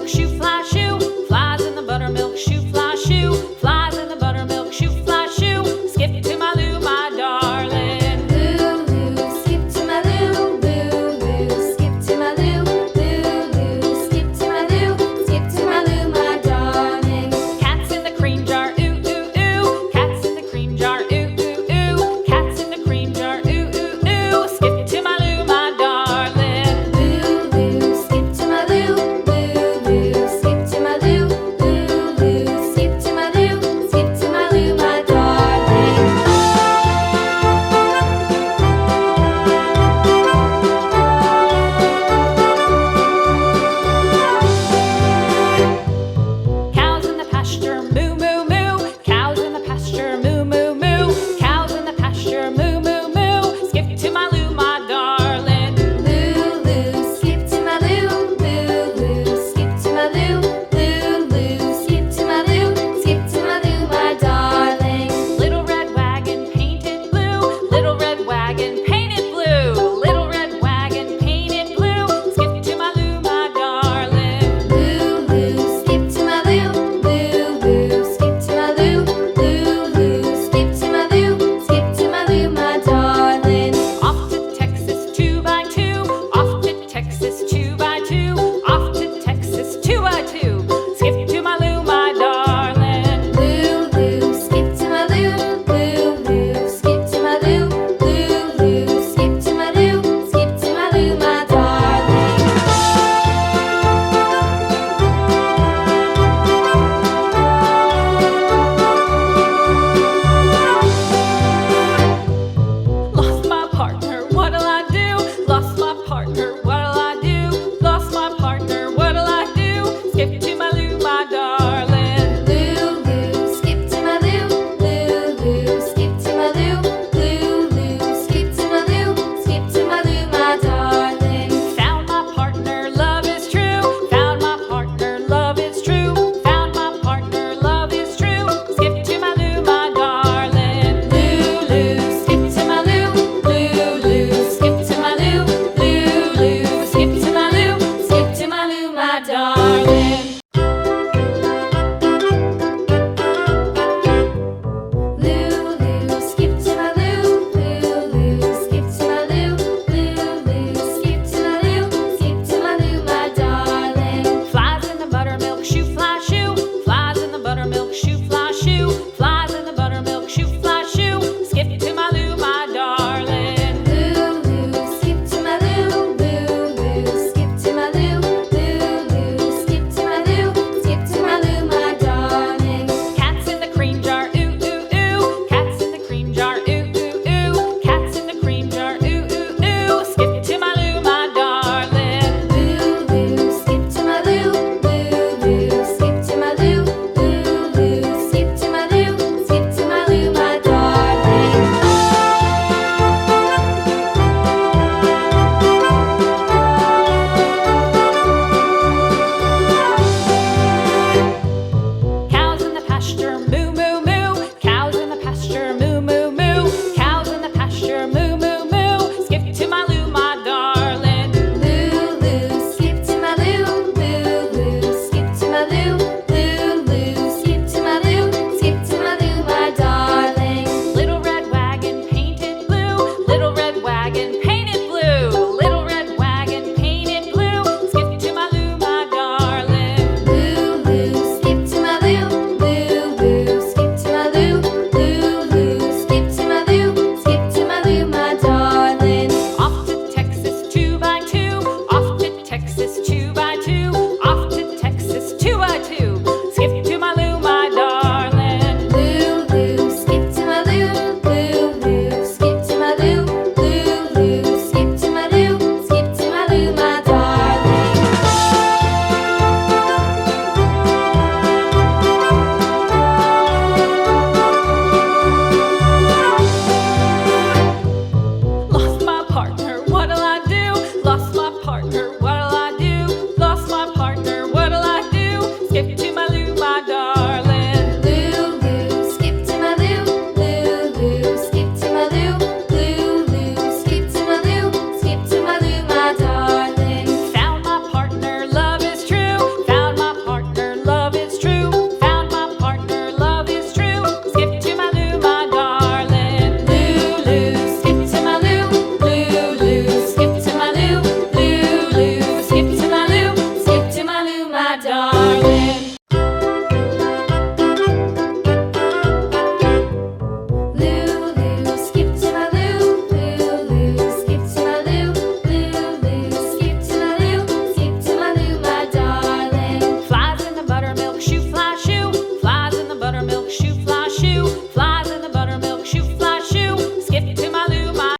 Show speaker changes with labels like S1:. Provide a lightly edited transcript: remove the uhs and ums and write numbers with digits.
S1: buttermilk shoe, fly shoe. Flies in the buttermilk shoe, fly shoe. Flies in the buttermilk shoe, fly shoe. Skip to my Lou, my darling.
S2: Lou, skip to my Lou, Lou, skip to my Lou, Lou, skip to my Lou, skip to my Lou, my darling.
S1: Cats in the cream jar, ooh, ooh, ooh. Cats in the cream jar, ooh, ooh, ooh. Cats in the cream jar, ooh, ooh, ooh. Skip to my Lou, my darling.
S2: Lou, skip to my Lou, Lou, skip to my Lou, Lou, skip to my Lou, skip to my Lou, my darling.
S1: Cows in the pasture, moo, moo, moo. Cows in the pasture, moo, moo, moo. Cows in the pasture, moo, moo, moo. Skip to my Lou, my darling.
S2: Lou, skip to my Lou, Lou, skip to my Lou, Lou, skip to my Lou, skip to my Lou, my darling.
S1: Little red wagon painted blue. Little red wagon painted blue. Little red wagon painted blue. Skip to my Lou, my darling.
S2: Lou, skip to my Lou, Lou, skip to my Lou, Lou, skip to my Lou, skip to my Lou, my darling.
S1: Off to Texas 2x2. Off to Texas 2x2. Off to Texas 2x2. Skip to my Lou, my darling.
S2: Lou, skip to my Lou, Lou, skip to my Lou, Lou, skip to my Lou, skip to my Lou, my darling.
S1: Lost my partner, what'll I do? Lost my partner, what'll I do? Lost my partner, what'll I do? Skip to my Lou, my darling.
S2: Lou, skip to my Lou, Lou, skip to my Lou, Lou, skip to my Lou, skip to my Lou, my darling.
S1: Found my partner, love is true. Found my partner, love is true. Found my partner, love is true. Skip to my Lou, my darling.
S2: Lou, skip to my Lou, Lou, skip to my Lou, Lou, skip to my Lou, skip to my Lou, my darling.